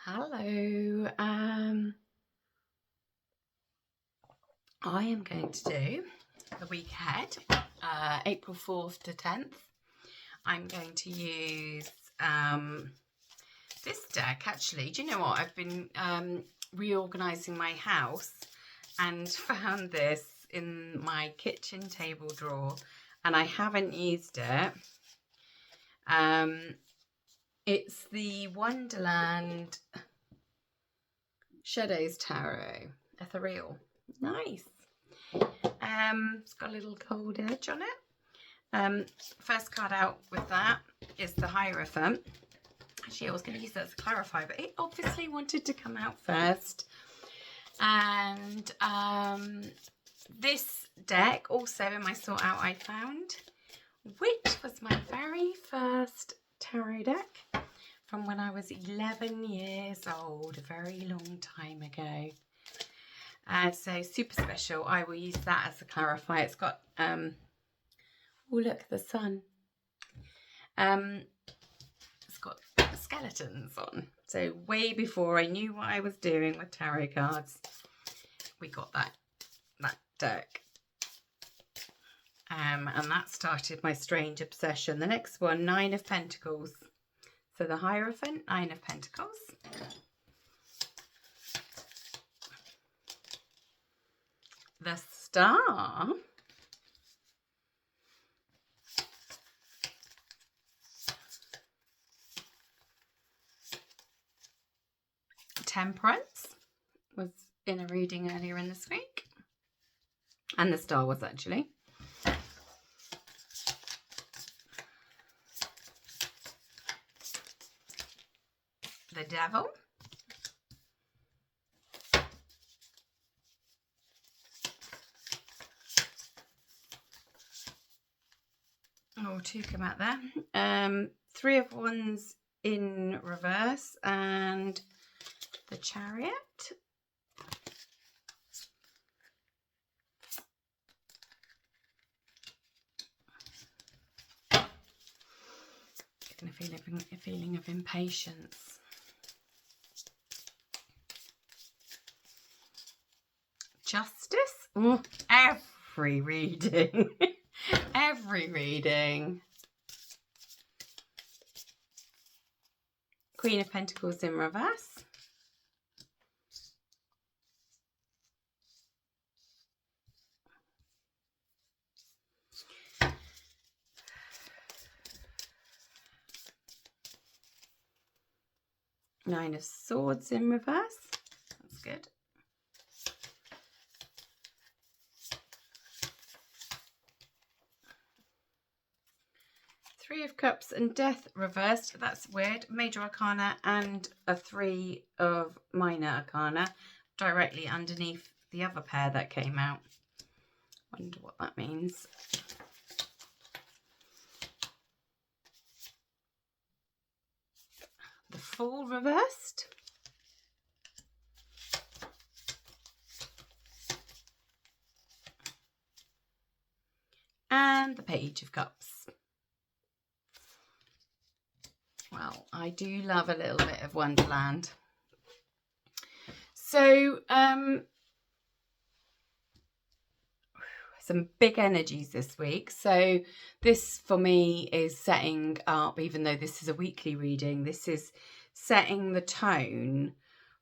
Hello. I am going to do the week ahead, April 4th to 10th. I'm going to use this deck actually. Do you know what? I've been reorganising my house and found this in my kitchen table drawer and I haven't used it. It's the Wonderland Shadows Tarot Ethereal. Nice. It's got a little gold edge on it. First card out with that is the Hierophant. Actually, I was going to use that as a clarifier, but it obviously wanted to come out first. And this deck also in my sort out I found, which was my very first tarot deck from when I was 11 years old, a very long time ago. So super special. I will use that as a clarifier. It's got, oh look, the sun. It's got skeletons on. So way before I knew what I was doing with tarot cards, we got that deck. And that started my strange obsession. The next one, Nine of Pentacles. So the Hierophant, Nine of Pentacles. The Star. Temperance was in a reading earlier in this week. And the Star was actually. The Devil. Oh, two come out there. Three of Wands in reverse and the Chariot. Getting a feeling of impatience. Justice. Ooh, every reading. Every reading. Queen of Pentacles in reverse. Nine of Swords in reverse. That's good. Three of Cups and Death reversed. That's weird. Major Arcana and a Three of Minor Arcana directly underneath the other pair that came out. Wonder what that means. The Fool reversed. And the Page of Cups. Well, I do love a little bit of Wonderland. So, some big energies this week. So this for me is setting up, even though this is a weekly reading, this is setting the tone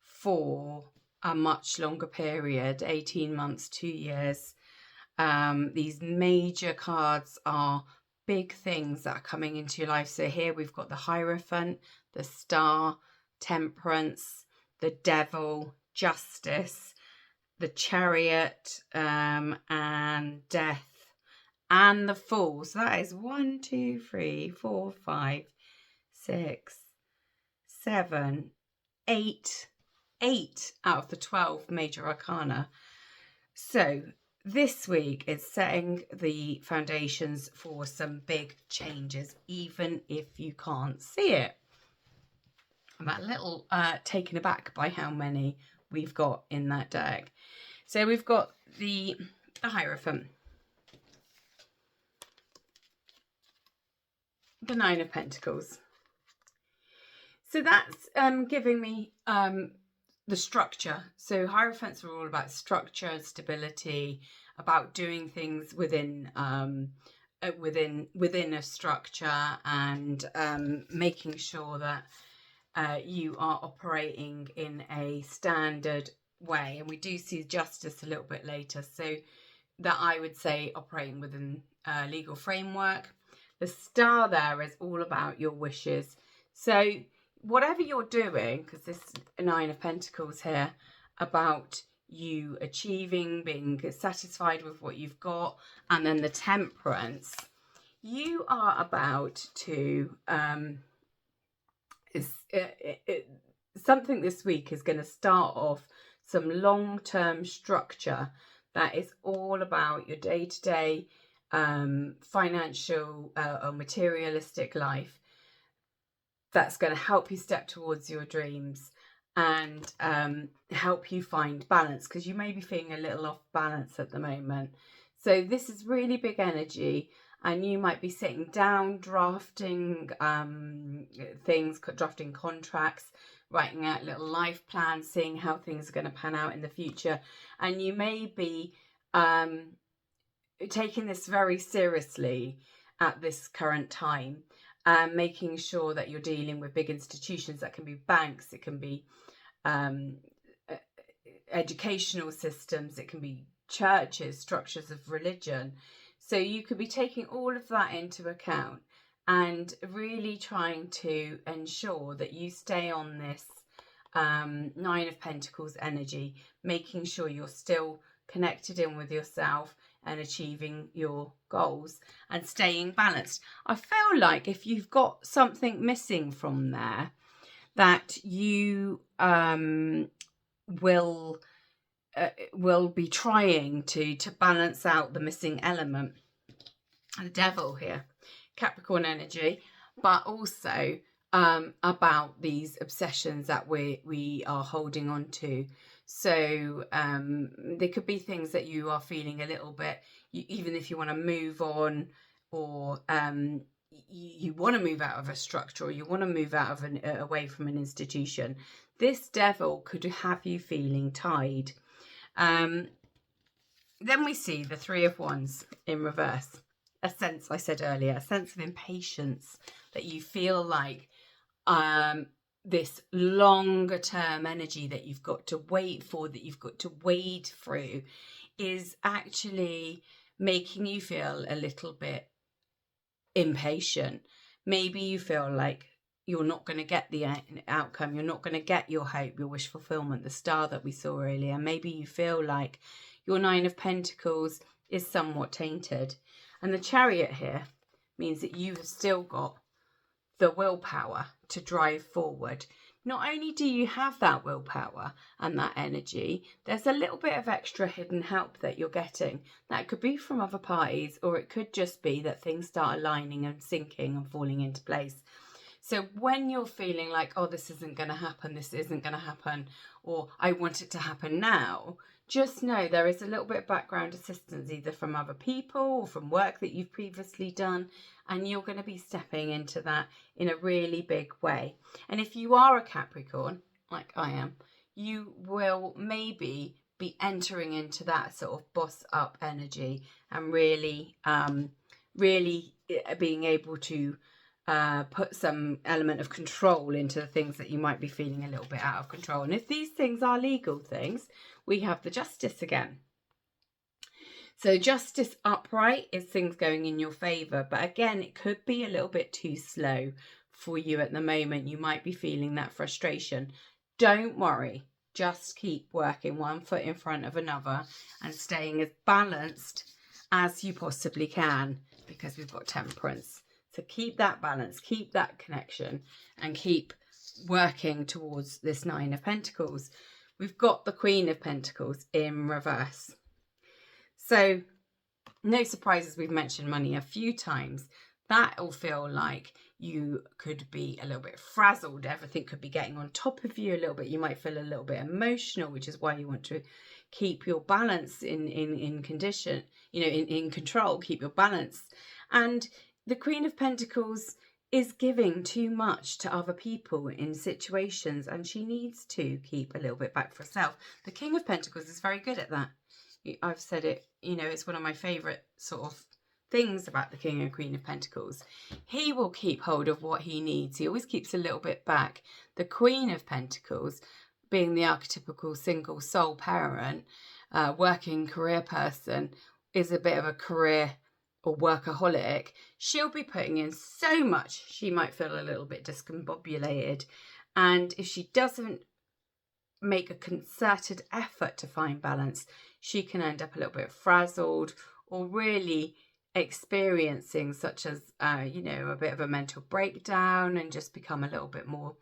for a much longer period, 18 months, 2 years. These major cards are big things that are coming into your life. So here we've got the Hierophant, the Star, Temperance, the Devil, Justice, the Chariot, and Death, and the Fool. So that is 1, 2, 3, 4, 5, 6, 7, 8 out of the 12 major arcana. So this week is setting the foundations for some big changes, even if you can't see it. I'm a little taken aback by how many we've got in that deck. So we've got the Hierophant, the Nine of Pentacles. So that's giving me the structure. So Hierophants are all about structure, stability, about doing things within within a structure, and making sure that you are operating in a standard way. And we do see justice a little bit later, so that I would say operating within a legal framework. The star there is all about your wishes. So whatever you're doing, because this Nine of Pentacles here, about you achieving, being satisfied with what you've got, and then the Temperance, you are about to something this week is going to start off some long-term structure that is all about your day-to-day financial or materialistic life, that's going to help you step towards your dreams and help you find balance, because you may be feeling a little off balance at the moment. So this is really big energy, and you might be sitting down drafting things, drafting contracts, writing out little life plans, seeing how things are going to pan out in the future. And you may be taking this very seriously at this current time, making sure that you're dealing with big institutions. That can be banks, it can be educational systems, it can be churches, structures of religion. So you could be taking all of that into account and really trying to ensure that you stay on this Nine of Pentacles energy, making sure you're still connected in with yourself and achieving your goals and staying balanced. I feel like if you've got something missing from there, that you will be trying to balance out the missing element. The Devil here, Capricorn energy, but also about these obsessions that we are holding on to. So there could be things that you are feeling a little bit, even if you want to move on, or you want to move out of a structure, or you want to move out of away from an institution. This Devil could have you feeling tied. Then we see the Three of Wands in reverse. A sense, I said earlier, a sense of impatience, that you feel like this longer term energy that you've got to wait for, that you've got to wade through, is actually making you feel a little bit impatient. Maybe you feel like you're not going to get the outcome, you're not going to get your hope, your wish fulfillment, the star that we saw earlier. Maybe you feel like your Nine of Pentacles is somewhat tainted. And the Chariot here means that you have still got the willpower to drive forward. Not only do you have that willpower and that energy, there's a little bit of extra hidden help that you're getting. That could be from other parties, or it could just be that things start aligning and sinking and falling into place. So when you're feeling like, oh, this isn't going to happen, or I want it to happen now, just know there is a little bit of background assistance, either from other people or from work that you've previously done, and you're going to be stepping into that in a really big way. And if you are a Capricorn, like I am, you will maybe be entering into that sort of boss up energy, and really being able to put some element of control into the things that you might be feeling a little bit out of control. And if these things are legal things, we have the Justice again. So Justice upright is things going in your favour, but again, it could be a little bit too slow for you at the moment. You might be feeling that frustration. Don't worry, just keep working one foot in front of another and staying as balanced as you possibly can, because we've got Temperance. So keep that balance, keep that connection, and keep working towards this Nine of Pentacles. We've got the Queen of Pentacles in reverse. So no surprises, we've mentioned money a few times. That will feel like you could be a little bit frazzled. Everything could be getting on top of you a little bit. You might feel a little bit emotional, which is why you want to keep your balance in condition, in control, keep your balance. And the Queen of Pentacles is giving too much to other people in situations, and she needs to keep a little bit back for herself. The King of Pentacles is very good at that. I've said it, it's one of my favourite sort of things about the King and Queen of Pentacles. He will keep hold of what he needs. He always keeps a little bit back. The Queen of Pentacles, being the archetypical single sole parent, working career person, is a bit of a career or workaholic. She'll be putting in so much, she might feel a little bit discombobulated. And if she doesn't make a concerted effort to find balance, she can end up a little bit frazzled or really experiencing such as, a bit of a mental breakdown and just become a little bit more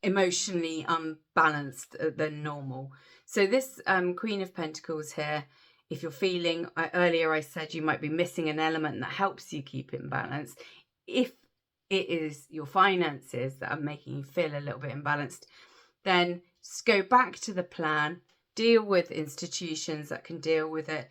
emotionally unbalanced than normal. So this Queen of Pentacles here, if you're feeling, earlier I said you might be missing an element that helps you keep in balance. If it is your finances that are making you feel a little bit imbalanced, then just go back to the plan, deal with institutions that can deal with it,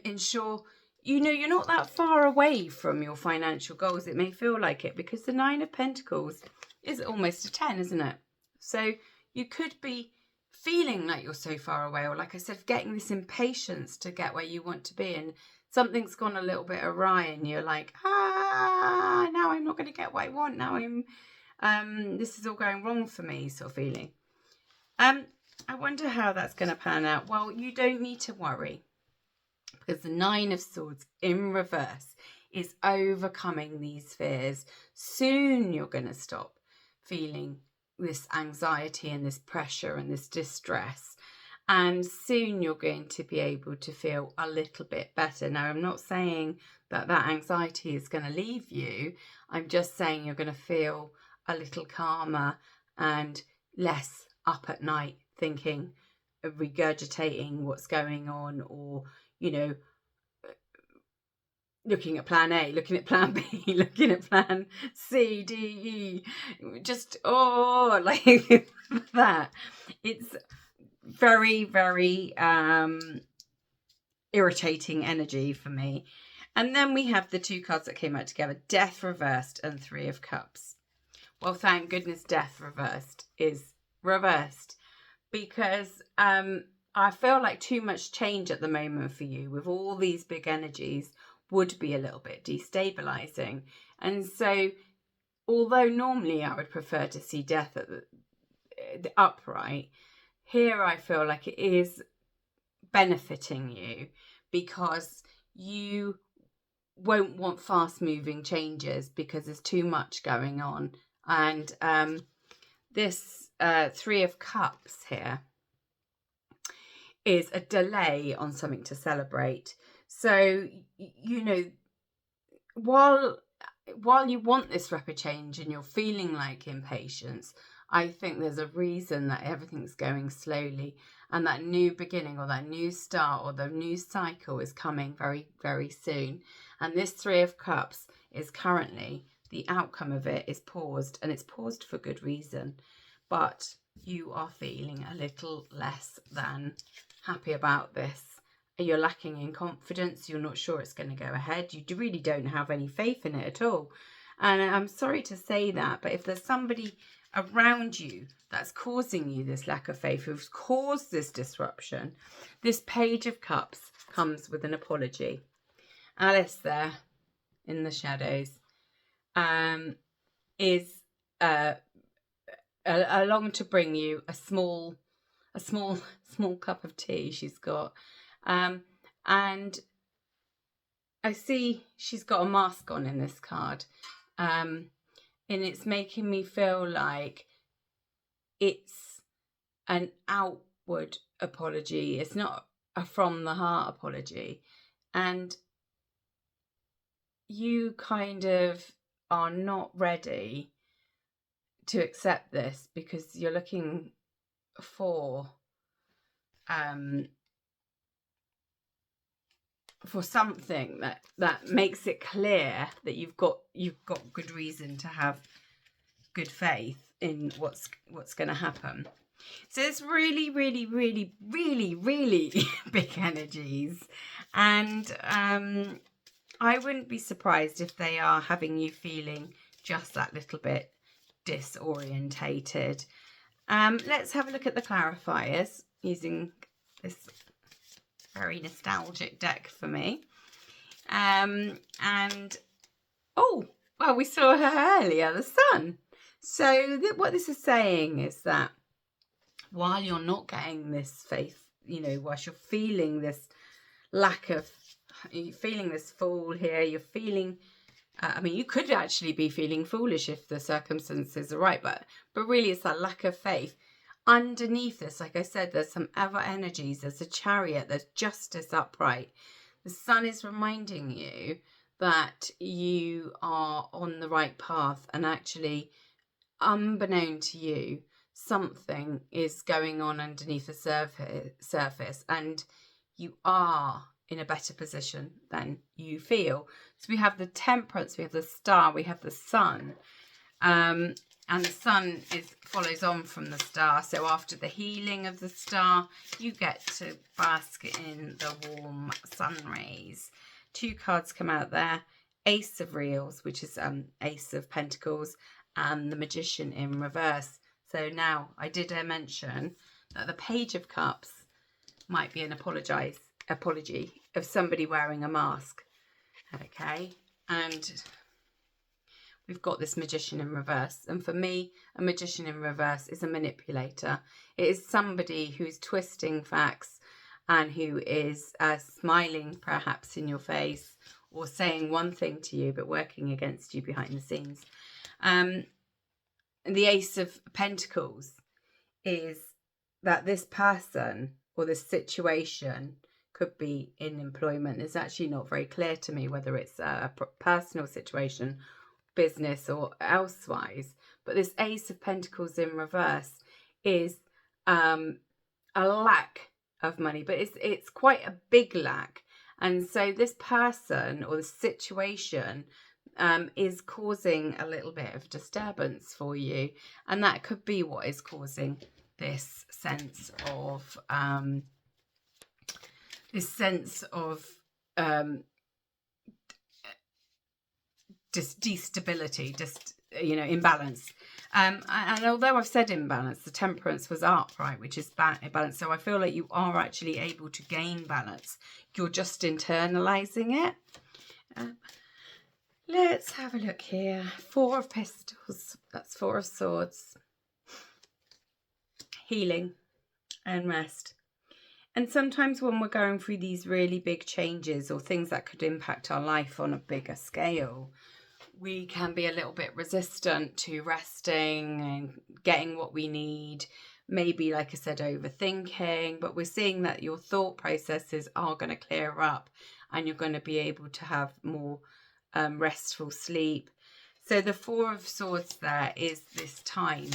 ensure you're not that far away from your financial goals. It may feel like it because the 9 of Pentacles is almost a 10, isn't it? So you could be feeling like you're so far away, or like I said, getting this impatience to get where you want to be, and something's gone a little bit awry and you're like, now I'm not going to get what I want. Now this is all going wrong for me, sort of feeling. I wonder how that's going to pan out. Well, you don't need to worry, because the 9 of Swords in reverse is overcoming these fears. Soon you're going to stop feeling this anxiety and this pressure and this distress. And soon you're going to be able to feel a little bit better. Now, I'm not saying that anxiety is going to leave you. I'm just saying you're going to feel a little calmer and less up at night thinking, regurgitating what's going on, or, looking at plan A, looking at plan B, looking at plan C, D, E, just, like that. It's very, very irritating energy for me. And then we have the 2 cards that came out together, Death reversed and 3 of Cups. Well, thank goodness Death reversed is reversed, because I feel like too much change at the moment for you with all these big energies would be a little bit destabilizing. And so, although normally I would prefer to see death at the upright, here I feel like it is benefiting you, because you won't want fast moving changes because there's too much going on. And this 3 of Cups here is a delay on something to celebrate. So, while you want this rapid change and you're feeling like impatience, I think there's a reason that everything's going slowly, and that new beginning or that new start or the new cycle is coming very, very soon. And this 3 of Cups is currently, the outcome of it is paused, and it's paused for good reason. But you are feeling a little less than happy about this. You're lacking in confidence. You're not sure it's going to go ahead. You really don't have any faith in it at all. And I'm sorry to say that, but if there's somebody around you that's causing you this lack of faith, who's caused this disruption, this Page of Cups comes with an apology. Alice there in the shadows is along to bring you a small cup of tea she's got. And I see she's got a mask on in this card. And it's making me feel like it's an outward apology. It's not a from the heart apology. And you kind of are not ready to accept this because you're looking for something that makes it clear that you've got good reason to have good faith in what's going to happen. So it's really, really, really, really, really big energies, and I wouldn't be surprised if they are having you feeling just that little bit disorientated. Let's have a look at the clarifiers using this very nostalgic deck for me. And oh, well, we saw her earlier, the sun. So what this is saying is that while you're not getting this faith, whilst you're feeling this lack of, you're feeling this fall here, you're feeling, you could actually be feeling foolish if the circumstances are right, but really it's that lack of faith. Underneath this, like I said, there's some other energies. There's a chariot, there's justice upright. The sun is reminding you that you are on the right path, and actually, unbeknown to you, something is going on underneath the surface, and you are in a better position than you feel. So we have the Temperance, we have the Star, we have the Sun. And the sun follows on from the star. So after the healing of the star, you get to bask in the warm sun rays. 2 cards come out there. Ace of Reels, which is Ace of Pentacles, and the Magician in reverse. So now I did mention that the Page of Cups might be an apology of somebody wearing a mask. Okay, and we've got this Magician in reverse. And for me, a Magician in reverse is a manipulator. It is somebody who's twisting facts and who is smiling perhaps in your face, or saying one thing to you but working against you behind the scenes. The Ace of Pentacles is that this person or this situation could be in employment. It's actually not very clear to me whether it's a personal situation, business, or elsewise, but this Ace of Pentacles in reverse is a lack of money, but it's quite a big lack. And so this person or the situation is causing a little bit of disturbance for you, and that could be what is causing this sense of destability, imbalance. And although I've said imbalance, the Temperance was upright, which is balance. So I feel like you are actually able to gain balance. You're just internalizing it. Let's have a look here. 4 of Pistols. That's 4 of Swords. Healing and rest. And sometimes when we're going through these really big changes or things that could impact our life on a bigger scale, we can be a little bit resistant to resting and getting what we need. Maybe, like I said, overthinking, but we're seeing that your thought processes are going to clear up and you're going to be able to have more restful sleep. So the 4 of Swords there is this time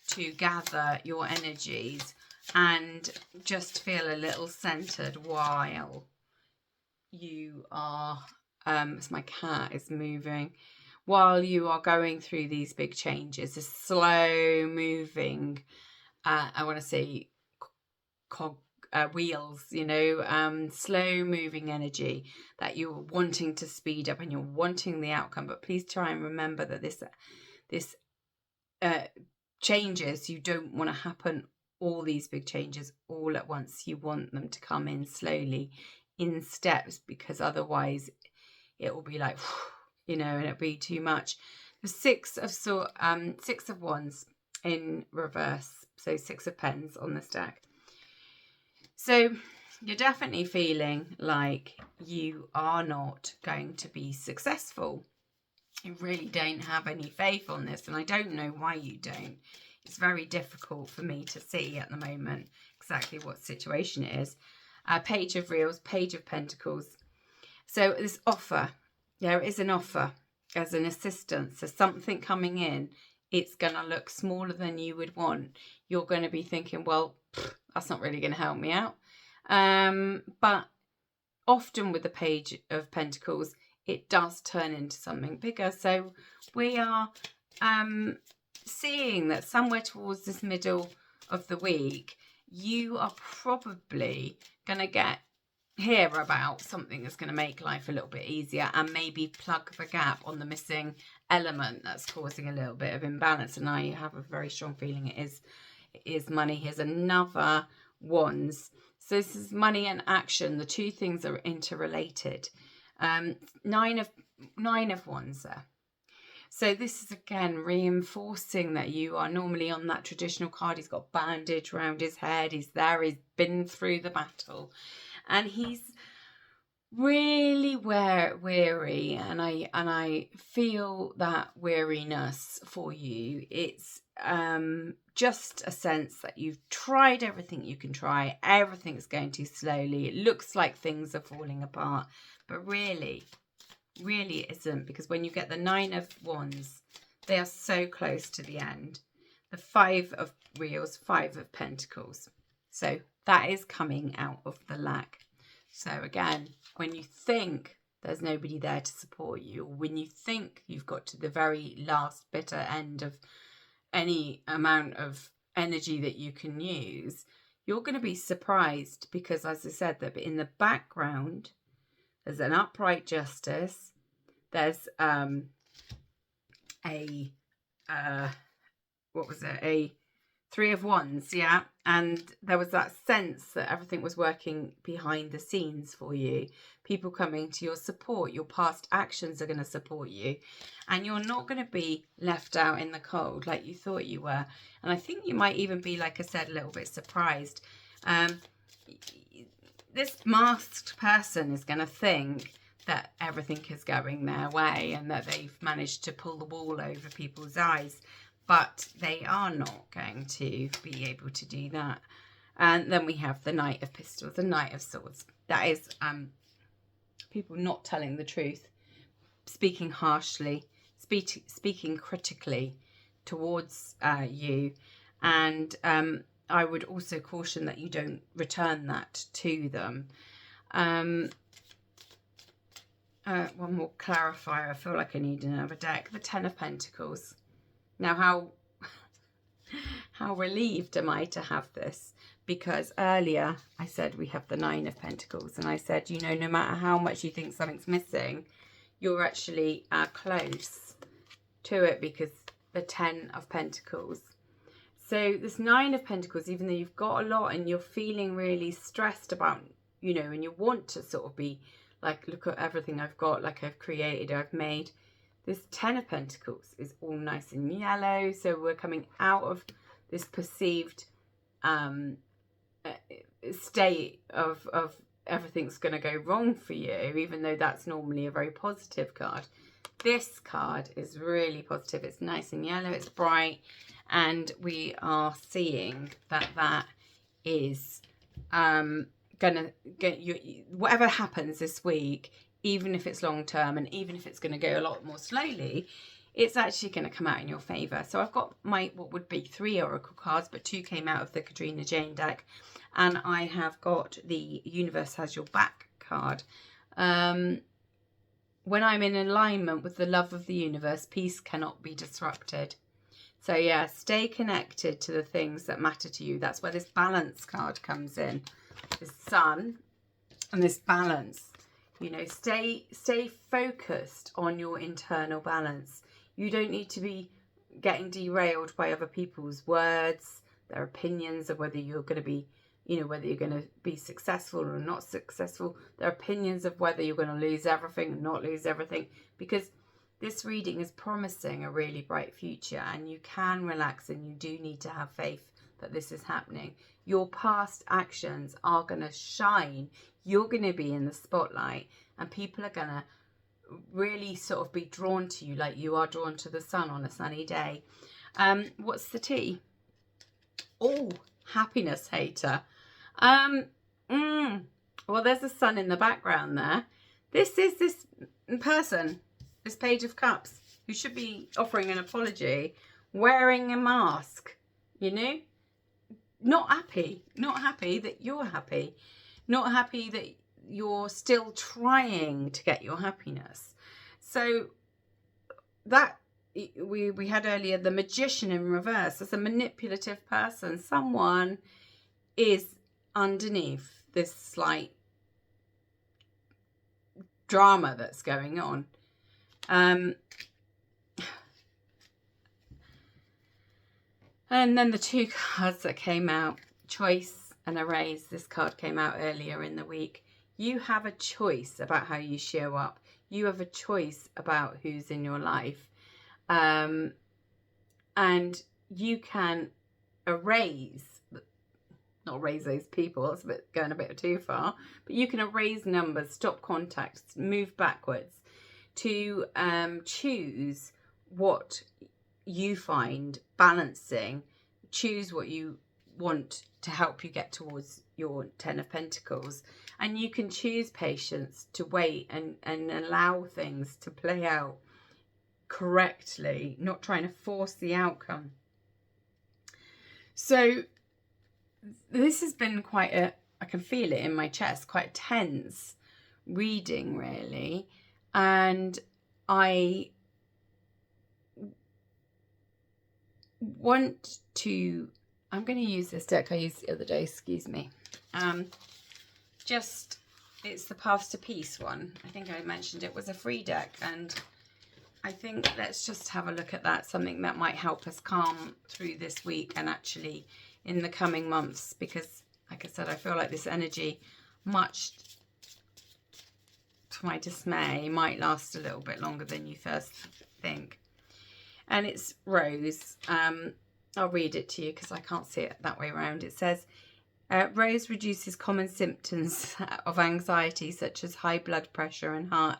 to gather your energies and just feel a little centered while you are, as my cat is moving, while you are going through these big changes, a slow moving, I want to say wheels, slow moving energy that you're wanting to speed up and you're wanting the outcome. But please try and remember that this changes, you don't want to happen, all these big changes all at once. You want them to come in slowly in steps, because otherwise it will be like, and it'll be too much. The 6 of Wands in reverse, so 6 of Pens on the stack. So you're definitely feeling like you are not going to be successful. You really don't have any faith on this, and I don't know why you don't. It's very difficult for me to see at the moment exactly what situation it is. Page of Reels, Page of Pentacles. So this offer, there is an offer as an assistance. So something coming in, it's going to look smaller than you would want. You're going to be thinking, well, that's not really going to help me out. But often with the Page of Pentacles, it does turn into something bigger. So we are seeing that somewhere towards this middle of the week, you are probably going to get hear about something that's going to make life a little bit easier and maybe plug the gap on the missing element that's causing a little bit of imbalance. And I have a very strong feeling it is money. Here's another wands. So this is money and action. The two things are interrelated. Nine of wands there. So this is again reinforcing that you are normally on that traditional card. He's got bandage around his head. He's there. He's been through the battle, and he's really weary. And I feel that weariness for you. It's just a sense that you've tried everything you can try. Everything's going too slowly. It looks like things are falling apart, but really it isn't, because when you get the 9 of wands, they are so close to the end. The 5 of reels, 5 of pentacles. So that is coming out of the lack. So again, when you think there's nobody there to support you, or when you think you've got to the very last bitter end of any amount of energy that you can use, you're going to be surprised, because as I said, that in the background there's an upright justice, there's a 3 of wands, yeah, and there was that sense that everything was working behind the scenes for you, people coming to your support, your past actions are going to support you, and you're not going to be left out in the cold like you thought you were. And I think you might even be, like I said, a little bit surprised. This masked person is going to think that everything is going their way and that they've managed to pull the wool over people's eyes, but they are not going to be able to do that. And then we have the Knight of Pistols, the Knight of Swords. That is people not telling the truth, speaking harshly, speaking critically towards you. And I would also caution that you don't return that to them. One more clarifier. I feel like I need another deck. The 10 of Pentacles. Now, how relieved am I to have this? Because earlier I said we have the 9 of Pentacles, and I said, you know, no matter how much you think something's missing, you're actually close to it, because the 10 of Pentacles. So this 9 of Pentacles, even though you've got a lot and you're feeling really stressed about, you know, and you want to sort of be like, look at everything I've got, like I've created, I've made. This 10 of Pentacles is all nice and yellow. So we're coming out of this perceived state of everything's going to go wrong for you, even though that's normally a very positive card. This card is really positive. It's nice and yellow, it's bright, and we are seeing that is gonna get you, whatever happens this week, even if it's long term and even if it's going to go a lot more slowly, it's actually going to come out in your favor. So I've got my what would be 3 oracle cards, but 2 came out of the Katrina Jane deck, and I have got the Universe Has Your Back card. When I'm in alignment with the love of the universe, peace cannot be disrupted. So yeah, stay connected to the things that matter to you. That's where this balance card comes in. This sun and this balance. You know, stay focused on your internal balance. You don't need to be getting derailed by other people's words, their opinions of whether you're going to be, you know, whether you're going to be successful or not successful, their opinions of whether you're going to lose everything or not lose everything, because this reading is promising a really bright future, and you can relax, and you do need to have faith that this is happening. Your past actions are going to shine. You're going to be in the spotlight, and people are going to really sort of be drawn to you like you are drawn to the sun on a sunny day. What's the tea? Oh, happiness hater. Well, there's the sun in the background there. This is this person, this Page of Cups, who should be offering an apology, wearing a mask, you know? Not happy that you're happy, not happy that you're still trying to get your happiness. So that we had earlier, the Magician in reverse. As a manipulative person, someone is underneath this slight drama that's going on. And then the two cards that came out, choice and erase. This card came out earlier in the week. You have a choice about how you show up. You have a choice about who's in your life. And you can erase, not erase those people, it's going a bit too far, but you can erase numbers, stop contacts, move backwards to choose what you find balancing, choose what you want to help you get towards your 10 of Pentacles. And you can choose patience, to wait and allow things to play out correctly, not trying to force the outcome. So this has been quite a, I can feel it in my chest, quite a tense reading really. And I want to, I'm going to use this deck I used the other day, excuse me. It's the Paths to Peace one. I think I mentioned it was a free deck, and I think let's just have a look at that, something that might help us calm through this week and actually in the coming months, because like I said, I feel like this energy, much to my dismay, might last a little bit longer than you first think. And it's Rose. I'll read it to you because I can't see it that way around. It says, Rose reduces common symptoms of anxiety such as high blood pressure and heart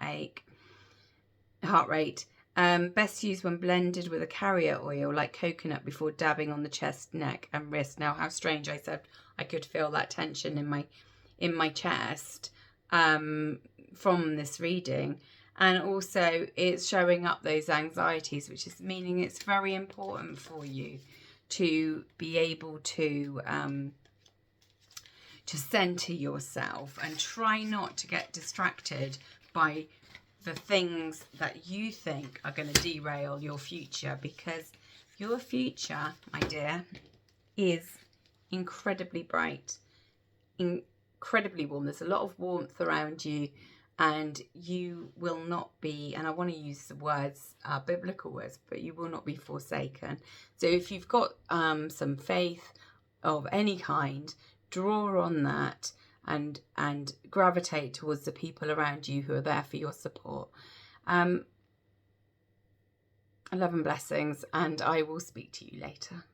rate. Best used when blended with a carrier oil like coconut before dabbing on the chest, neck and wrist. Now, how strange, I said I could feel that tension in my chest from this reading. And also it's showing up those anxieties, which is meaning it's very important for you to be able to center yourself and try not to get distracted by the things that you think are going to derail your future, because your future, my dear, is incredibly bright, incredibly warm. There's a lot of warmth around you, and you will not be, and I want to use the words, biblical words, but you will not be forsaken. So if you've got some faith of any kind, draw on that and gravitate towards the people around you who are there for your support. Love and blessings, and I will speak to you later.